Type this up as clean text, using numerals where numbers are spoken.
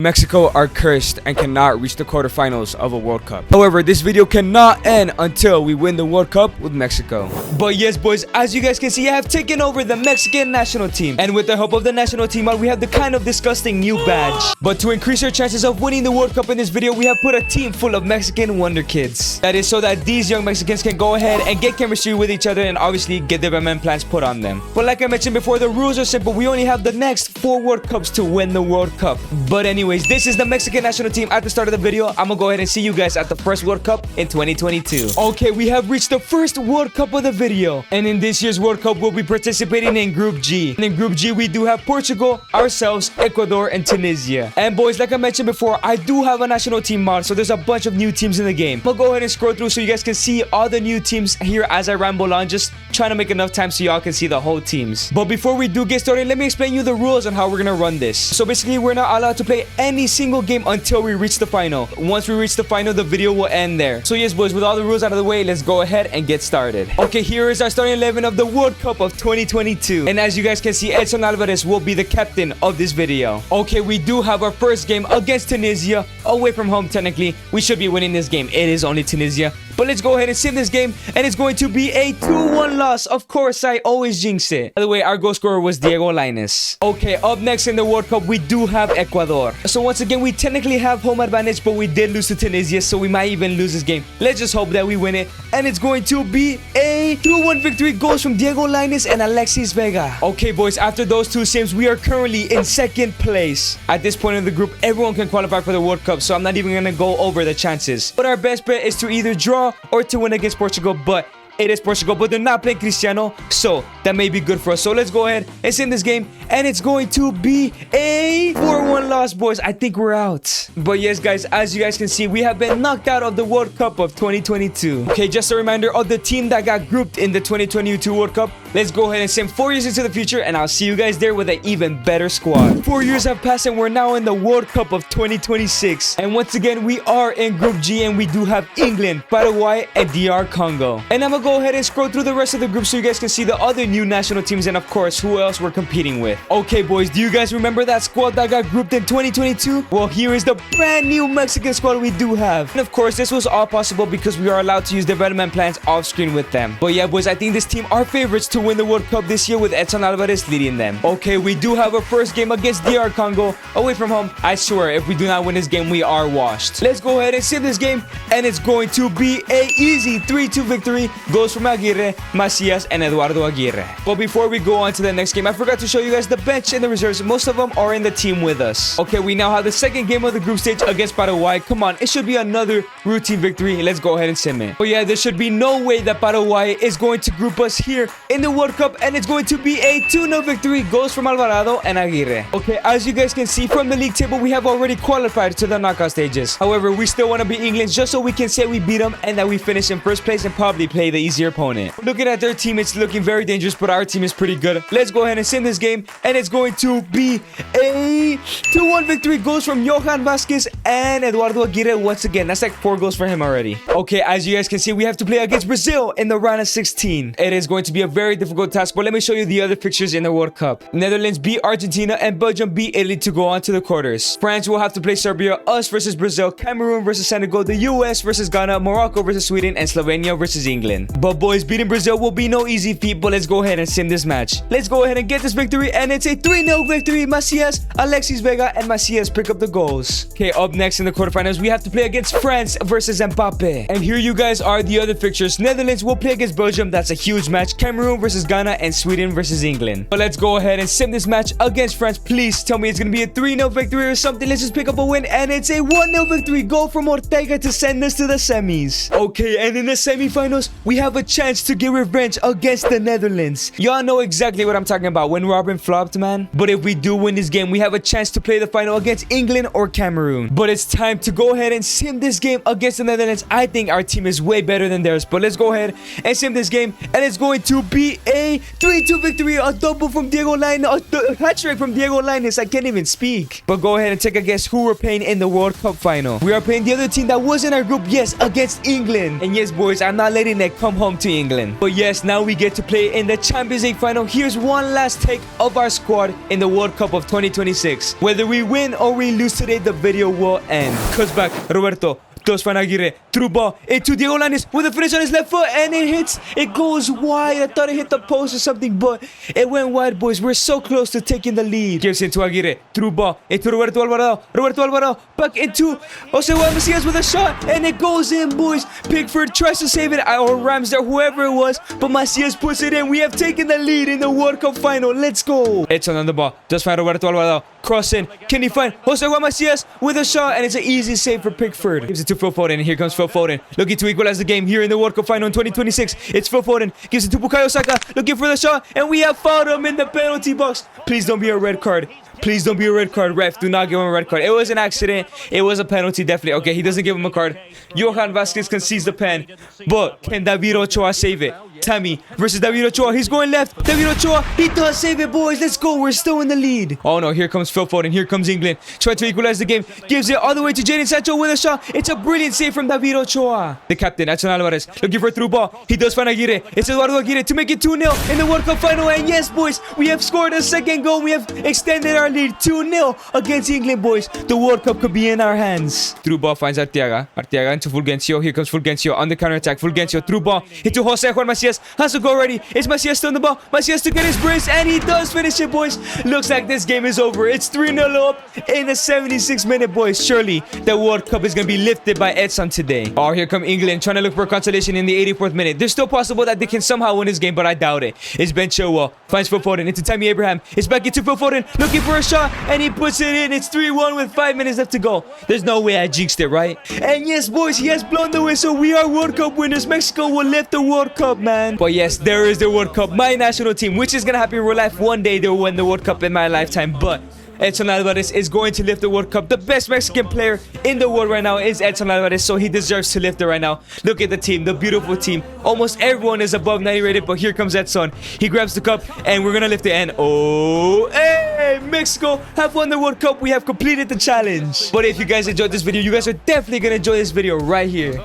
Mexico are cursed and cannot reach the quarterfinals of a World Cup. However, this video cannot end until we win the World Cup with Mexico. But yes, boys, as you guys can see, I have taken over the Mexican national team. And with the help of the national team, we have the kind of disgusting new badge. But to increase our chances of winning the World Cup in this video, we have put a team full of Mexican wonder kids. That is so that these young Mexicans can go ahead and get chemistry with each other and obviously get development plans put on them. But like I mentioned before, the rules are simple. We only have the next 4 World Cups to win the World Cup. But anyways, this is the Mexican national team. At the start of the video, I'm gonna go ahead and see you guys at the first World Cup in 2022. Okay, we have reached the first World Cup of the video. And in this year's World Cup, we'll be participating in Group G. And in Group G, we do have Portugal, ourselves, Ecuador, and Tunisia. And boys, like I mentioned before, I do have a national team mod, so there's a bunch of new teams in the game. I'll go ahead and scroll through so you guys can see all the new teams here as I ramble on, just trying to make enough time so y'all can see the whole teams. But before we do get started, let me explain you the rules on how we're gonna run this. So basically, we're not allowed to play any single game until we reach the final. Once we reach the final, the video will end there. So yes, boys, with all the rules out of the way, let's go ahead and get started. Okay, here is our starting 11 of the World Cup of 2022. And as you guys can see, Edson Alvarez will be the captain of this video. Okay, we do have our first game against Tunisia, away from home technically. We should be winning this game. It is only Tunisia. But let's go ahead and sim this game, and it's going to be a 2-1 loss. Of course, I always jinx it. By the way, our goal scorer was Diego Lainez. Okay, up next in the World Cup, we do have Ecuador. So once again, we technically have home advantage, but we did lose to Tunisia, so we might even lose this game. Let's just hope that we win it, and it's going to be a 2-1 victory. Goals from Diego Lainez and Alexis Vega. Okay, boys, after those two sims, we are currently in second place. At this point in the group, everyone can qualify for the World Cup, so I'm not even going to go over the chances. But our best bet is to either draw or to win against Portugal, but it is Portugal, but they're not playing Cristiano, so that may be good for us. So let's go ahead and sim this game, and it's going to be a 4-1 loss, boys. I think we're out. But yes, guys, as you guys can see, we have been knocked out of the World Cup of 2022. Okay, just a reminder of the team that got grouped in the 2022 World Cup. Let's go ahead and sim 4 years into the future, and I'll see you guys there with an even better squad. 4 years have passed, and we're now in the World Cup of 2026. And once again, we are in Group G, and we do have England, Paraguay, and DR Congo. And I'm gonna go ahead and scroll through the rest of the group so you guys can see the other new national teams and of course who else we're competing with. Okay, boys, do you guys remember that squad that got grouped in 2022? Well, here is the brand new Mexican squad we do have. And of course, this was all possible because we are allowed to use development plans off screen with them. But yeah, boys, I think this team are favorites to win the World Cup this year with Edson Alvarez leading them. Okay, we do have our first game against DR Congo away from home. I swear, if we do not win this game, we are washed. Let's go ahead and sim this game, and it's going to be a easy 3-2 victory. Goals from Aguirre, Macias, and Eduardo Aguirre. But before we go on to the next game, I forgot to show you guys the bench and the reserves. Most of them are in the team with us. Okay, we now have the second game of the group stage against Paraguay. Come on, it should be another routine victory. Let's go ahead and sim it. But yeah, there should be no way that Paraguay is going to group us here in the World Cup, and it's going to be a 2-0 victory. Goals from Alvarado and Aguirre. Okay, as you guys can see from the league table, we have already qualified to the knockout stages. However, we still want to beat England just so we can say we beat them and that we finish in first place and probably play the easier opponent. Looking at their team, it's looking very dangerous, but our team is pretty good. Let's go ahead and sim this game, and it's going to be a 2-1 victory. Goals from Johan Vasquez and Eduardo Aguirre once again. That's like 4 goals for him already. Okay, as you guys can see, we have to play against Brazil in the round of 16. It is going to be a very difficult task, but let me show you the other fixtures in the World Cup. Netherlands beat Argentina, and Belgium beat Italy to go on to the quarters. France will have to play Serbia, us versus Brazil, Cameroon versus Senegal, the US versus Ghana, Morocco versus Sweden, and Slovenia versus England. But boys, beating Brazil will be no easy feat, but let's go ahead and sim this match. Let's go ahead and get this victory, and it's a 3-0 victory. Macias, Alexis Vega, and Macias pick up the goals. Okay, up next in the quarterfinals, we have to play against France versus Mbappe. And here you guys are the other fixtures. Netherlands will play against Belgium. That's a huge match. Cameroon versus Ghana, and Sweden versus England. But let's go ahead and sim this match against France. Please tell me it's gonna be a 3-0 victory or something. Let's just pick up a win, and it's a 1-0 victory. Goal from Ortega to send us to the semis. Okay, and in the semifinals, we have a chance to get revenge against the Netherlands. Y'all know exactly what I'm talking about when Robin flopped, man. But if we do win this game, we have a chance to play the final against England or Cameroon. But it's time to go ahead and sim this game against the Netherlands. I think our team is way better than theirs, but let's go ahead and sim this game, and it's going to be a 3-2 victory. A double from Diego Lainez, a hat-trick from Diego Lainez. I can't even speak. But go ahead and take a guess who we're playing in the World Cup final. We are playing the other team that was in our group, yes, against England. And yes, boys, I'm not letting it come home to England. But yes, now we get to play in the Champions League final, here's one last take of our squad in the World Cup of 2026. Whether we win or we lose today, the video will end. Cuts back, Roberto. Dos Fan Aguirre, through ball into Diego Lainez with a finish on his left foot, and it hits. It goes wide. I thought it hit the post or something, but it went wide, boys. We're so close to taking the lead. Gives it to Aguirre, through ball into Roberto Alvarado. Roberto Alvarado back into Jose Juan Macias with a shot, and it goes in, boys. Pickford tries to save it, or Ramsdale, whoever it was, but Macias puts it in. We have taken the lead in the World Cup final. Let's go. Edson on the ball. Just find Roberto Alvarado. Cross in. Can he find Jose Juan Macias with a shot, and it's an easy save for Pickford. Gives it to Phil Foden, and here comes Phil Foden, looking to equalize the game here in the World Cup final in 2026. It's Phil Foden, gives it to Bukayo Saka, looking for the shot, and we have fouled him in the penalty box. Please don't be a red card. Please don't be a red card, ref. Do not give him a red card. It was an accident. It was a penalty, definitely. Okay, he doesn't give him a card. Johan Vasquez concedes the pen, but can David Ochoa save it? Tammy versus David Ochoa. He's going left. David Ochoa, he does save it, boys. Let's go. We're still in the lead. Oh no, here comes Phil Foden. Here comes England. Trying to equalize the game. Gives it all the way to Jadon Sancho with a shot. It's a brilliant save from David Ochoa. The captain, Edson Alvarez, looking for a through ball. He does find Aguirre. It's Eduardo Aguirre to make it 2-0 in the World Cup final. And yes, boys, we have scored a second goal. We have extended our lead 2-0 against England, boys. The World Cup could be in our hands. Through ball finds Arteaga. Arteaga into Fulgencio. Here comes Fulgencio on the counter-attack. Fulgencio through ball into Jose Juan Macias. Has to go already. It's Macias still on the ball. Macias to get his brace, and he does finish it, boys. Looks like this game is over. It's 3-0 up in the 76th minute, boys. Surely the World Cup is going to be lifted by Edson today. Oh, here come England trying to look for consolation in the 84th minute. There's still possible that they can somehow win this game, but I doubt it. It's Ben Chilwell. Finds Phil Foden into Tammy Abraham. It's back into Phil Foden, looking for a shot, and he puts it in. It's 3-1 with 5 minutes left to go. There's no way I jinxed it, right? And yes, boys, he has blown the whistle. We are World Cup winners. Mexico will lift the World Cup, man. But yes, there is the World Cup. My national team, which is going to happen in real life. One day they'll win the World Cup in my lifetime, but Edson Alvarez is going to lift the World Cup. The best Mexican player in the world right now is Edson Alvarez, so he deserves to lift it right now. Look at the team, the beautiful team. Almost everyone is above 90 rated, but here comes Edson. He grabs the cup, and we're going to lift it. And oh, hey, Mexico have won the World Cup. We have completed the challenge. But if you guys enjoyed this video, you guys are definitely going to enjoy this video right here.